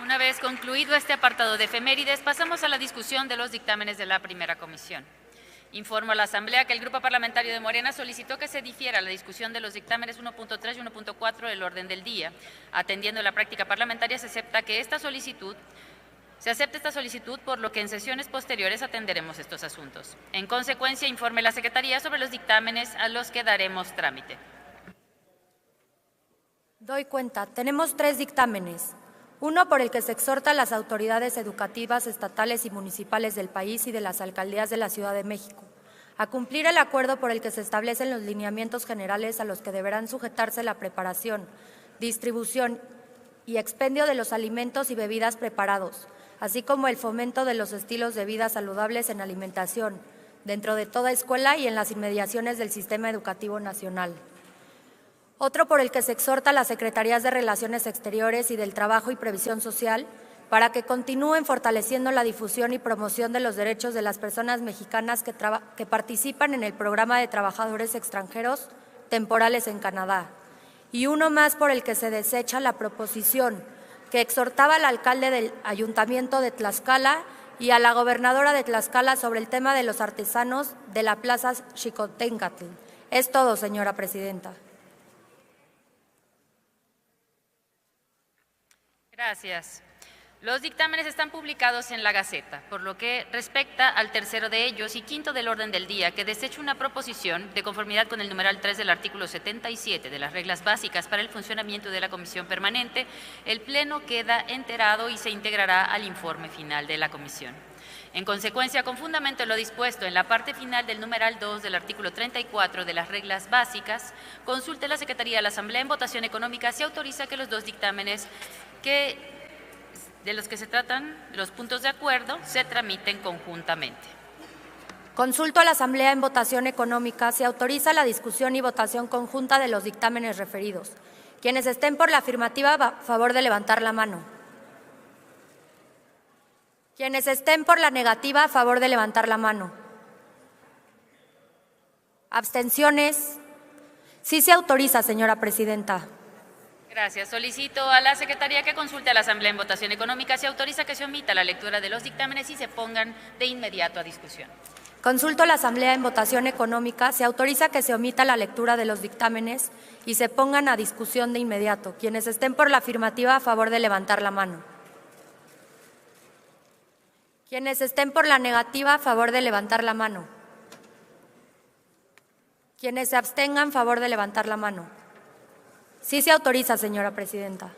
Una vez concluido este apartado de efemérides, pasamos a la discusión de los dictámenes de la primera comisión. Informo a la Asamblea que el Grupo Parlamentario de Morena solicitó que se difiera la discusión de los dictámenes 1.3 y 1.4 del orden del día. Atendiendo la práctica parlamentaria, se acepta esta solicitud, por lo que en sesiones posteriores atenderemos estos asuntos. En consecuencia, informe la Secretaría sobre los dictámenes a los que daremos trámite. Doy cuenta. Tenemos 3 dictámenes. Uno por el que se exhorta a las autoridades educativas estatales y municipales del país y de las alcaldías de la Ciudad de México a cumplir el acuerdo por el que se establecen los lineamientos generales a los que deberán sujetarse la preparación, distribución y expendio de los alimentos y bebidas preparados, así como el fomento de los estilos de vida saludables en alimentación, dentro de toda escuela y en las inmediaciones del Sistema Educativo Nacional. Otro por el que se exhorta a las Secretarías de Relaciones Exteriores y del Trabajo y Previsión Social para que continúen fortaleciendo la difusión y promoción de los derechos de las personas mexicanas que participan en el programa de trabajadores extranjeros temporales en Canadá. Y uno más por el que se desecha la proposición que exhortaba al alcalde del Ayuntamiento de Tlaxcala y a la gobernadora de Tlaxcala sobre el tema de los artesanos de la Plaza Xicoténcatl. Es todo, señora presidenta. Gracias. Los dictámenes están publicados en la Gaceta, por lo que respecta al tercero de ellos y quinto del orden del día, que desecha una proposición de conformidad con el numeral 3 del artículo 77 de las reglas básicas para el funcionamiento de la Comisión Permanente, el Pleno queda enterado y se integrará al informe final de la Comisión. En consecuencia, con fundamento en lo dispuesto en la parte final del numeral 2 del artículo 34 de las reglas básicas, consulte la Secretaría de la Asamblea en votación económica si autoriza que los 2 dictámenes de los que se tratan los puntos de acuerdo se tramiten conjuntamente. Consulto a la Asamblea en votación económica si autoriza la discusión y votación conjunta de los dictámenes referidos. Quienes estén por la afirmativa, a favor de levantar la mano. Quienes estén por la negativa, a favor de levantar la mano. ¿Abstenciones? Sí se autoriza, señora presidenta. Gracias. Solicito a la Secretaría que consulte a la Asamblea en votación económica si autoriza que se omita la lectura de los dictámenes y se pongan de inmediato a discusión. Consulto a la Asamblea en votación económica si autoriza que se omita la lectura de los dictámenes y se pongan a discusión de inmediato. Quienes estén por la afirmativa, a favor de levantar la mano. Quienes estén por la negativa, a favor de levantar la mano. Quienes se abstengan, a favor de levantar la mano. Sí se autoriza, señora presidenta.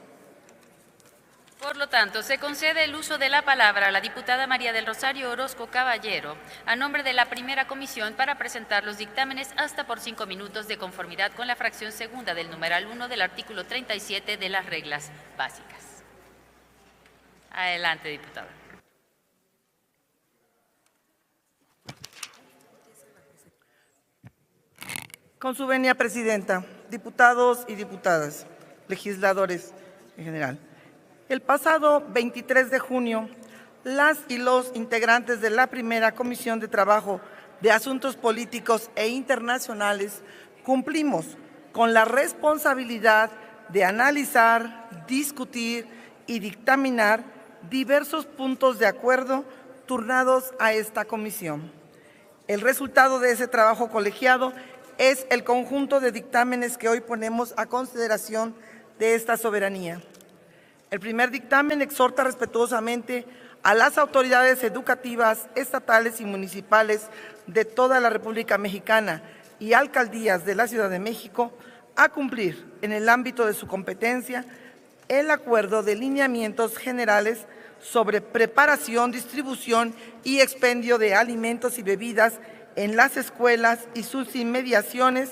Por lo tanto, se concede el uso de la palabra a la diputada María del Rosario Orozco Caballero, a nombre de la primera comisión, para presentar los dictámenes hasta por 5 minutos de conformidad con la fracción segunda del numeral 1 del artículo 37 de las reglas básicas. Adelante, diputada. Con su venia, presidenta, diputados y diputadas, legisladores en general. El pasado 23 de junio, las y los integrantes de la primera Comisión de Trabajo de Asuntos Políticos e Internacionales cumplimos con la responsabilidad de analizar, discutir y dictaminar diversos puntos de acuerdo turnados a esta comisión. El resultado de ese trabajo colegiado es el conjunto de dictámenes que hoy ponemos a consideración de esta soberanía. El primer dictamen exhorta respetuosamente a las autoridades educativas, estatales y municipales de toda la República Mexicana y alcaldías de la Ciudad de México a cumplir, en el ámbito de su competencia, el acuerdo de lineamientos generales sobre preparación, distribución y expendio de alimentos y bebidas en las escuelas y sus inmediaciones,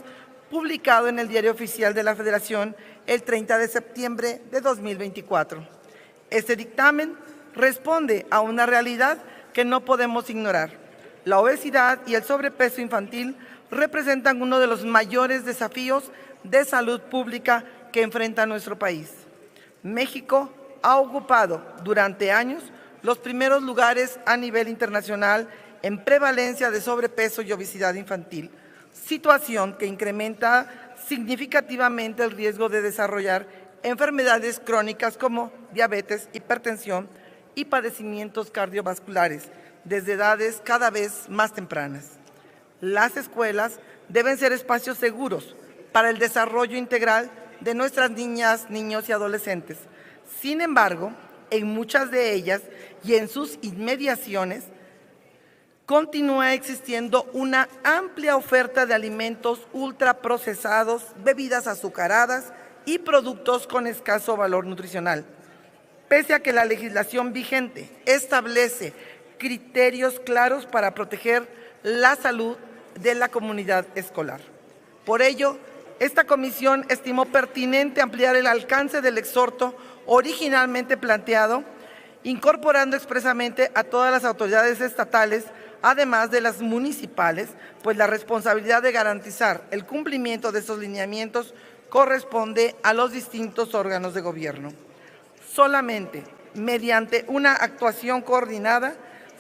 publicado en el Diario Oficial de la Federación el 30 de septiembre de 2024. Este dictamen responde a una realidad que no podemos ignorar. La obesidad y el sobrepeso infantil representan uno de los mayores desafíos de salud pública que enfrenta nuestro país. México ha ocupado durante años los primeros lugares a nivel internacional en prevalencia de sobrepeso y obesidad infantil, situación que incrementa significativamente el riesgo de desarrollar enfermedades crónicas como diabetes, hipertensión y padecimientos cardiovasculares desde edades cada vez más tempranas. Las escuelas deben ser espacios seguros para el desarrollo integral de nuestras niñas, niños y adolescentes. Sin embargo, en muchas de ellas y en sus inmediaciones continúa existiendo una amplia oferta de alimentos ultraprocesados, bebidas azucaradas y productos con escaso valor nutricional. Pese a que la legislación vigente establece criterios claros para proteger la salud de la comunidad escolar. Por ello, esta comisión estimó pertinente ampliar el alcance del exhorto originalmente planteado, incorporando expresamente a todas las autoridades estatales, además de las municipales, pues la responsabilidad de garantizar el cumplimiento de estos lineamientos corresponde a los distintos órganos de gobierno. Solamente mediante una actuación coordinada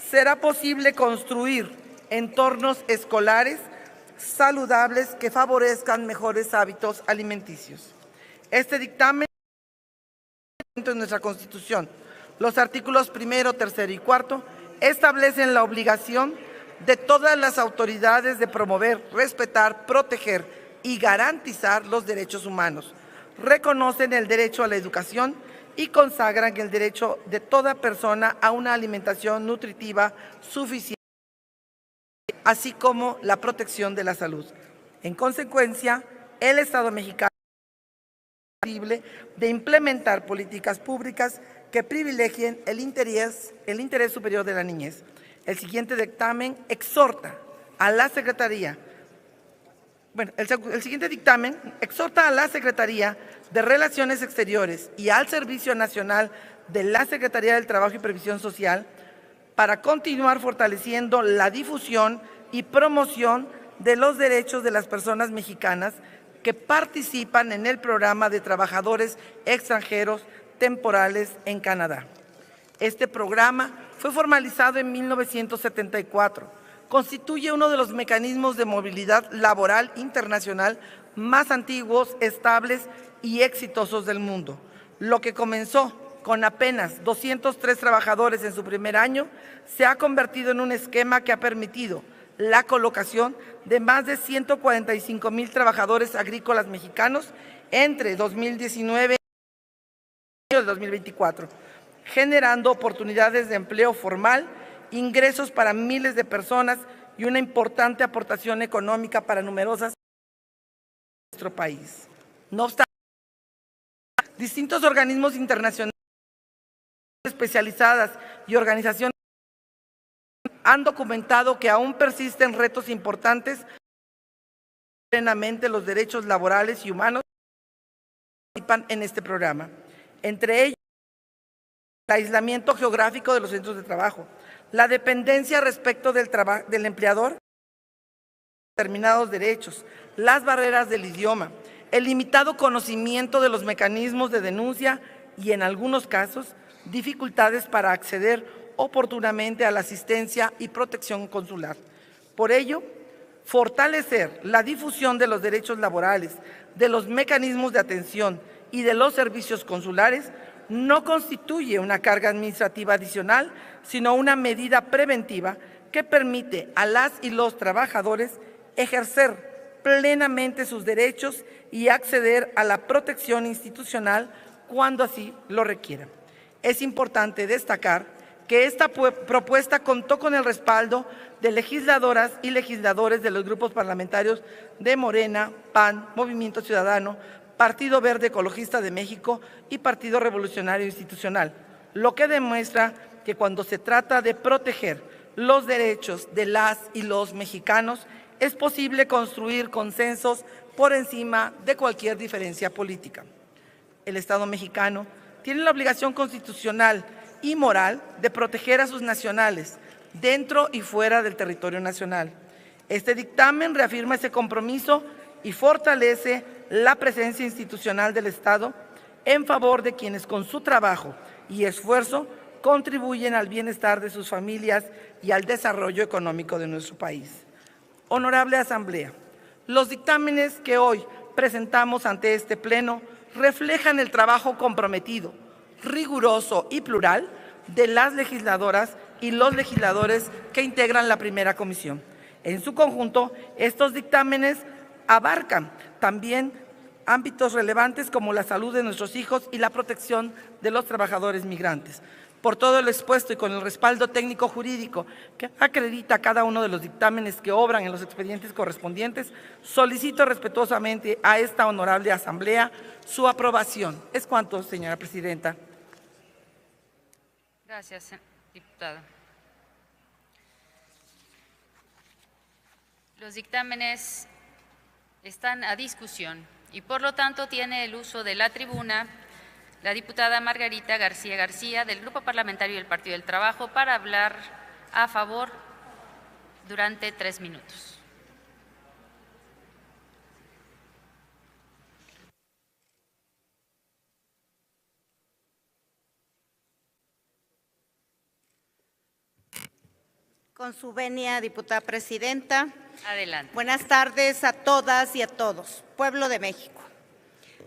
será posible construir entornos escolares saludables que favorezcan mejores hábitos alimenticios. Este dictamen en nuestra Constitución, los artículos 1, 3 y 4, establecen la obligación de todas las autoridades de promover, respetar, proteger y garantizar los derechos humanos. Reconocen el derecho a la educación y consagran el derecho de toda persona a una alimentación nutritiva suficiente, así como la protección de la salud. En consecuencia, el Estado mexicano es posible de implementar políticas públicas que privilegien el interés superior de la niñez. El siguiente dictamen exhorta a la Secretaría de Relaciones Exteriores y al Servicio Nacional de la Secretaría del Trabajo y Previsión Social para continuar fortaleciendo la difusión y promoción de los derechos de las personas mexicanas que participan en el programa de trabajadores extranjeros temporales en Canadá. Este programa fue formalizado en 1974. Constituye uno de los mecanismos de movilidad laboral internacional más antiguos, estables y exitosos del mundo. Lo que comenzó con apenas 203 trabajadores en su primer año, se ha convertido en un esquema que ha permitido la colocación de más de 145,000 trabajadores agrícolas mexicanos entre 2019 y 2024, generando oportunidades de empleo formal, ingresos para miles de personas y una importante aportación económica para numerosas de nuestro país. No obstante, distintos organismos internacionales especializadas y organizaciones han documentado que aún persisten retos importantes plenamente los derechos laborales y humanos que participan en este programa. Entre ellos, el aislamiento geográfico de los centros de trabajo, la dependencia respecto del empleador de determinados derechos, las barreras del idioma, el limitado conocimiento de los mecanismos de denuncia y, en algunos casos, dificultades para acceder oportunamente a la asistencia y protección consular. Por ello, fortalecer la difusión de los derechos laborales, de los mecanismos de atención y de los servicios consulares no constituye una carga administrativa adicional, sino una medida preventiva que permite a las y los trabajadores ejercer plenamente sus derechos y acceder a la protección institucional cuando así lo requieran. Es importante destacar que esta propuesta contó con el respaldo de legisladoras y legisladores de los grupos parlamentarios de Morena, PAN, Movimiento Ciudadano, Partido Verde Ecologista de México y Partido Revolucionario Institucional, lo que demuestra que cuando se trata de proteger los derechos de las y los mexicanos, es posible construir consensos por encima de cualquier diferencia política. El Estado mexicano tiene la obligación constitucional y moral de proteger a sus nacionales dentro y fuera del territorio nacional. Este dictamen reafirma ese compromiso y fortalece la presencia institucional del Estado en favor de quienes con su trabajo y esfuerzo contribuyen al bienestar de sus familias y al desarrollo económico de nuestro país. Honorable Asamblea, los dictámenes que hoy presentamos ante este Pleno reflejan el trabajo comprometido, riguroso y plural de las legisladoras y los legisladores que integran la primera comisión. En su conjunto, estos dictámenes abarcan también ámbitos relevantes como la salud de nuestros hijos y la protección de los trabajadores migrantes. Por todo lo expuesto y con el respaldo técnico-jurídico que acredita cada uno de los dictámenes que obran en los expedientes correspondientes, solicito respetuosamente a esta honorable Asamblea su aprobación. Es cuanto, señora presidenta. Gracias, diputada. Los dictámenes están a discusión y, por lo tanto, tiene el uso de la tribuna la diputada Margarita García García, del Grupo Parlamentario del Partido del Trabajo, para hablar a favor durante 3 minutos. Con su venia, diputada presidenta. Adelante. Buenas tardes a todas y a todos, pueblo de México.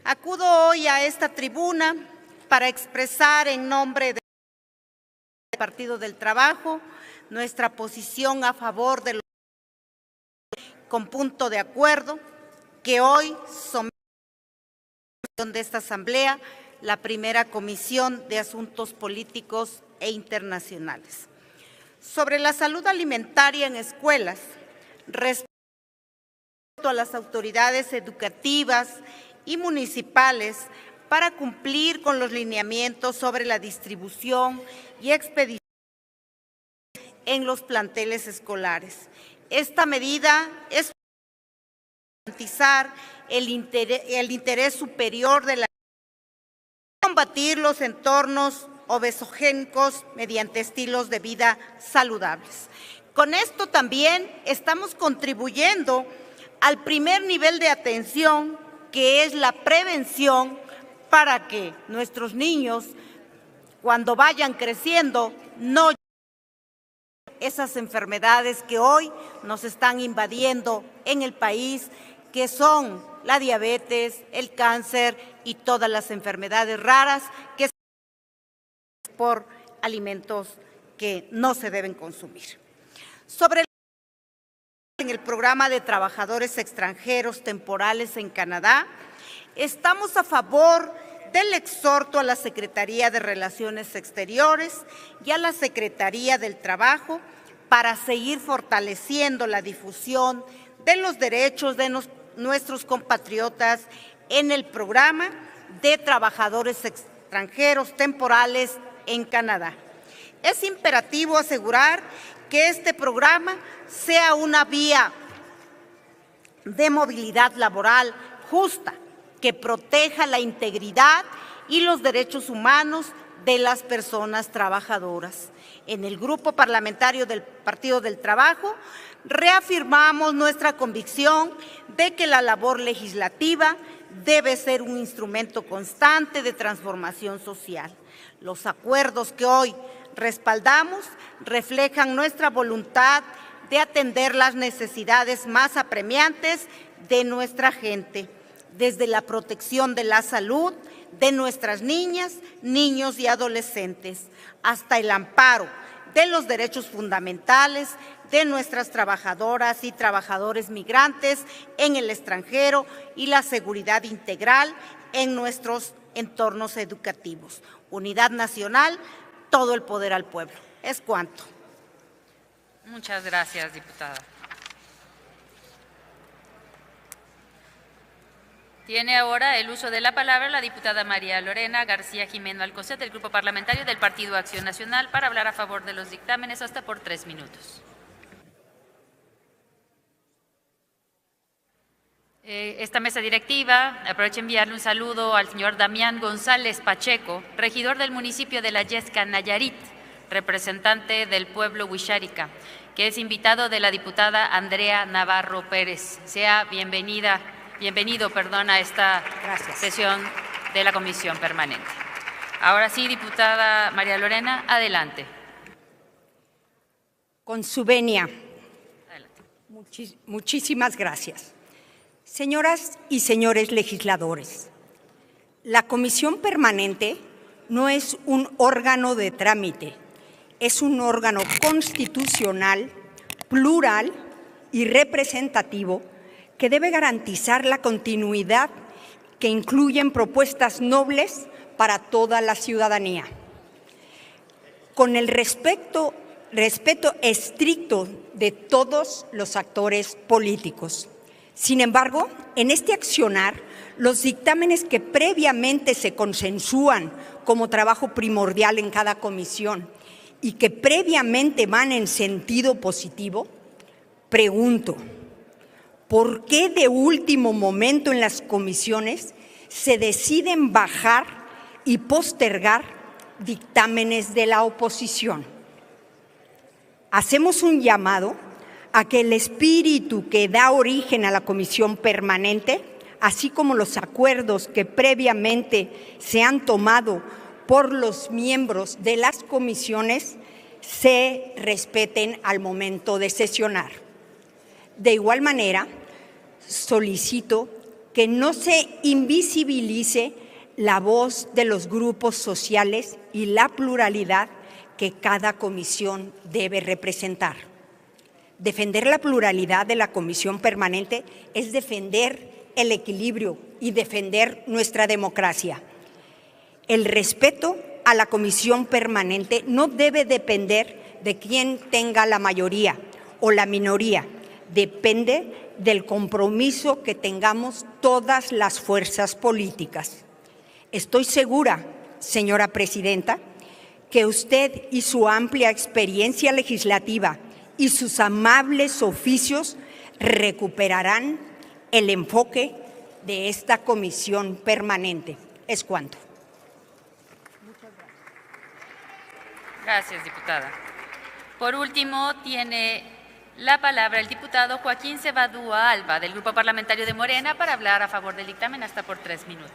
Acudo hoy a esta tribuna para expresar en nombre del Partido del Trabajo nuestra posición a favor de los con punto de acuerdo que hoy somete de esta Asamblea la primera Comisión de Asuntos Políticos e Internacionales. Sobre la salud alimentaria en escuelas, respecto a las autoridades educativas y municipales para cumplir con los lineamientos sobre la distribución y expedición en los planteles escolares. Esta medida es para garantizar el interés superior de la combatir los entornos obesogénicos mediante estilos de vida saludables. Con esto también estamos contribuyendo al primer nivel de atención, que es la prevención, para que nuestros niños, cuando vayan creciendo, no lleguen esas enfermedades que hoy nos están invadiendo en el país, que son la diabetes, el cáncer y todas las enfermedades raras que se por alimentos que no se deben consumir. Sobre en el programa de trabajadores extranjeros temporales en Canadá, estamos a favor del exhorto a la Secretaría de Relaciones Exteriores y a la Secretaría del Trabajo para seguir fortaleciendo la difusión de los derechos de nuestros compatriotas en el programa de trabajadores extranjeros temporales en Canadá. Es imperativo asegurar que este programa sea una vía de movilidad laboral justa, que proteja la integridad y los derechos humanos de las personas trabajadoras. En el Grupo Parlamentario del Partido del Trabajo reafirmamos nuestra convicción de que la labor legislativa debe ser un instrumento constante de transformación social. Los acuerdos que hoy respaldamos reflejan nuestra voluntad de atender las necesidades más apremiantes de nuestra gente, desde la protección de la salud de nuestras niñas, niños y adolescentes, hasta el amparo de los derechos fundamentales de nuestras trabajadoras y trabajadores migrantes en el extranjero y la seguridad integral en nuestros entornos educativos. Unidad nacional, todo el poder al pueblo. Es cuanto. Muchas gracias, diputada. Tiene ahora el uso de la palabra la diputada María Lorena García Jimeno Alcocer, del Grupo Parlamentario del Partido Acción Nacional, para hablar a favor de los dictámenes hasta por 3 minutos. Esta mesa directiva, aprovecho enviarle un saludo al señor Damián González Pacheco, regidor del municipio de La Yesca, Nayarit, representante del pueblo huixárica, que es invitado de la diputada Andrea Navarro Pérez. Sea bienvenido a esta sesión de la Comisión Permanente. Ahora sí, diputada María Lorena, adelante. Con su venia. Muchísimas gracias. Señoras y señores legisladores, La comisión permanente no es un órgano de trámite, es un órgano constitucional, plural y representativo que debe garantizar la continuidad que incluyen propuestas nobles para toda la ciudadanía. Con el respeto estricto de todos los actores políticos. Sin embargo, en este accionar, los dictámenes que previamente se consensúan como trabajo primordial en cada comisión y que previamente van en sentido positivo, pregunto, ¿por qué de último momento en las comisiones se deciden bajar y postergar dictámenes de la oposición? Hacemos un llamado a que el espíritu que da origen a la comisión permanente, así como los acuerdos que previamente se han tomado por los miembros de las comisiones, se respeten al momento de sesionar. De igual manera, solicito que no se invisibilice la voz de los grupos sociales y la pluralidad que cada comisión debe representar. Defender la pluralidad de la comisión permanente es defender el equilibrio y defender nuestra democracia. El respeto a la comisión permanente no debe depender de quién tenga la mayoría o la minoría, depende del compromiso que tengamos todas las fuerzas políticas. Estoy segura, señora presidenta, que usted y su amplia experiencia legislativa y sus amables oficios recuperarán el enfoque de esta comisión permanente. Es cuanto. Gracias, diputada. Por último, tiene la palabra el diputado Joaquín Cebadúa Alba, del Grupo Parlamentario de Morena, para hablar a favor del dictamen hasta por 3 minutos.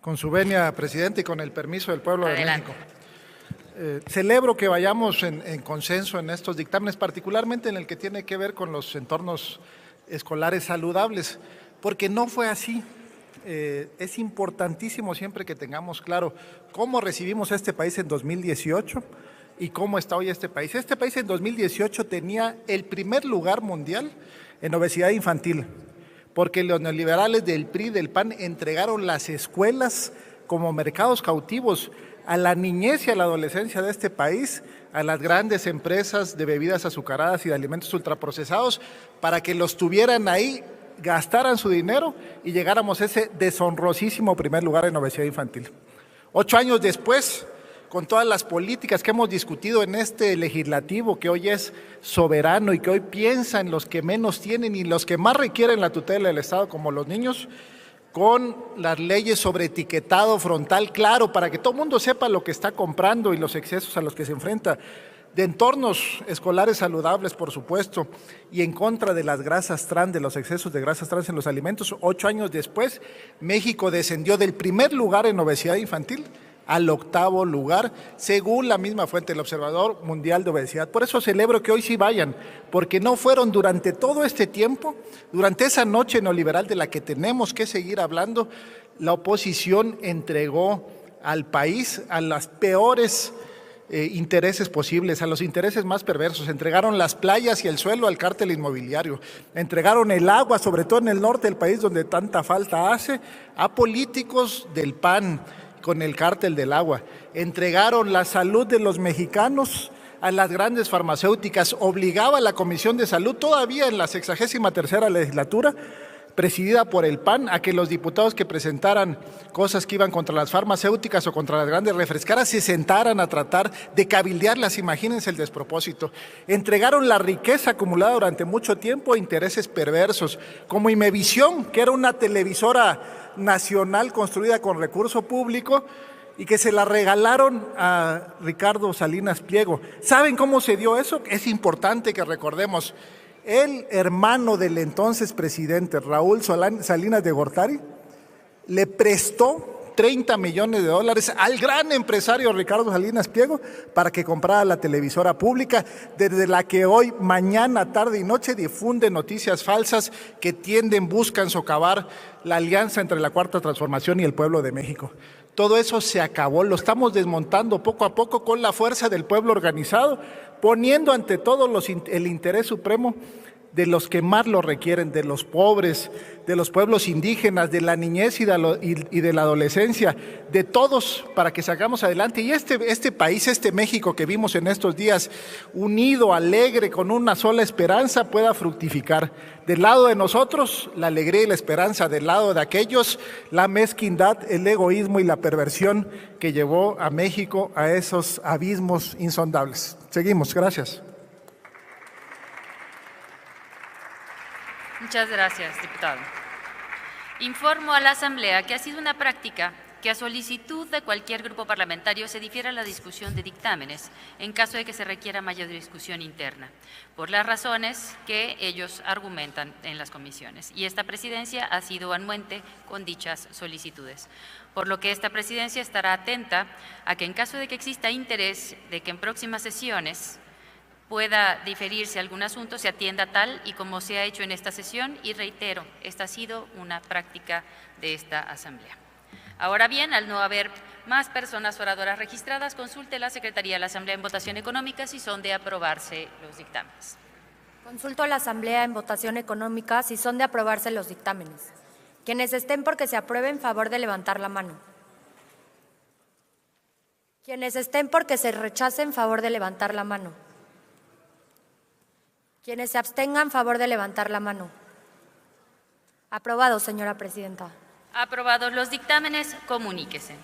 Con su venia, presidente, y con el permiso del pueblo de México. Celebro que vayamos en consenso en estos dictámenes, particularmente en el que tiene que ver con los entornos escolares saludables, porque no fue así. Es importantísimo siempre que tengamos claro cómo recibimos a este país en 2018 y cómo está hoy este país. Este país en 2018 tenía el primer lugar mundial en obesidad infantil, porque los neoliberales del PRI, del PAN, entregaron las escuelas como mercados cautivos a la niñez y a la adolescencia de este país, a las grandes empresas de bebidas azucaradas y de alimentos ultraprocesados, para que los tuvieran ahí, gastaran su dinero y llegáramos a ese deshonrosísimo primer lugar en obesidad infantil. 8 años después, con todas las políticas que hemos discutido en este legislativo, que hoy es soberano y que hoy piensa en los que menos tienen y los que más requieren la tutela del Estado, como los niños, con las leyes sobre etiquetado frontal claro, para que todo el mundo sepa lo que está comprando y los excesos a los que se enfrenta, de entornos escolares saludables, por supuesto, y en contra de las grasas trans, de los excesos de grasas trans en los alimentos. 8 años después, México descendió del primer lugar en obesidad infantil al 8º lugar, según la misma fuente del Observador Mundial de Obesidad. Por eso celebro que hoy sí vayan, porque no fueron durante todo este tiempo, durante esa noche neoliberal de la que tenemos que seguir hablando, la oposición entregó al país a las peores intereses posibles, a los intereses más perversos. Entregaron las playas y el suelo al cártel inmobiliario, entregaron el agua, sobre todo en el norte del país donde tanta falta hace, a políticos del PAN, con el cártel del agua, entregaron la salud de los mexicanos a las grandes farmacéuticas, obligaba a la Comisión de Salud, todavía en la 63ª legislatura, presidida por el PAN, a que los diputados que presentaran cosas que iban contra las farmacéuticas o contra las grandes refrescaras se sentaran a tratar de cabildearlas. Imagínense el despropósito. Entregaron la riqueza acumulada durante mucho tiempo a intereses perversos, como Imevisión, que era una televisora nacional construida con recurso público y que se la regalaron a Ricardo Salinas Pliego. ¿Saben cómo se dio eso? Es importante que recordemos. El hermano del entonces presidente, Raúl Salinas de Gortari, le prestó 30 millones de dólares al gran empresario Ricardo Salinas Pliego para que comprara la televisora pública, desde la que hoy, mañana, tarde y noche difunde noticias falsas que buscan socavar la alianza entre la Cuarta Transformación y el pueblo de México. Todo eso se acabó, lo estamos desmontando poco a poco con la fuerza del pueblo organizado, poniendo ante todo el interés supremo de los que más lo requieren, de los pobres, de los pueblos indígenas, de la niñez y de la adolescencia, de todos, para que salgamos adelante. Y este país, este México que vimos en estos días, unido, alegre, con una sola esperanza, pueda fructificar. Del lado de nosotros, la alegría y la esperanza; del lado de aquellos, la mezquindad, el egoísmo y la perversión que llevó a México a esos abismos insondables. Seguimos, gracias. Muchas gracias, diputado. Informo a la Asamblea que ha sido una práctica que a solicitud de cualquier grupo parlamentario se difiera la discusión de dictámenes en caso de que se requiera mayor discusión interna, por las razones que ellos argumentan en las comisiones. Y esta presidencia ha sido anuente con dichas solicitudes, por lo que esta presidencia estará atenta a que en caso de que exista interés de que en próximas sesiones pueda diferirse algún asunto, se atienda tal y como se ha hecho en esta sesión, y reitero, esta ha sido una práctica de esta Asamblea. Ahora bien, al no haber más personas oradoras registradas, consulte la Secretaría de la Asamblea en votación económica si son de aprobarse los dictámenes. Consulto a la Asamblea en votación económica si son de aprobarse los dictámenes. Quienes estén porque se apruebe, en favor de levantar la mano. Quienes estén porque se rechace, en favor de levantar la mano. Quienes se abstengan, favor de levantar la mano. Aprobado, señora presidenta. Aprobados los dictámenes, comuníquese.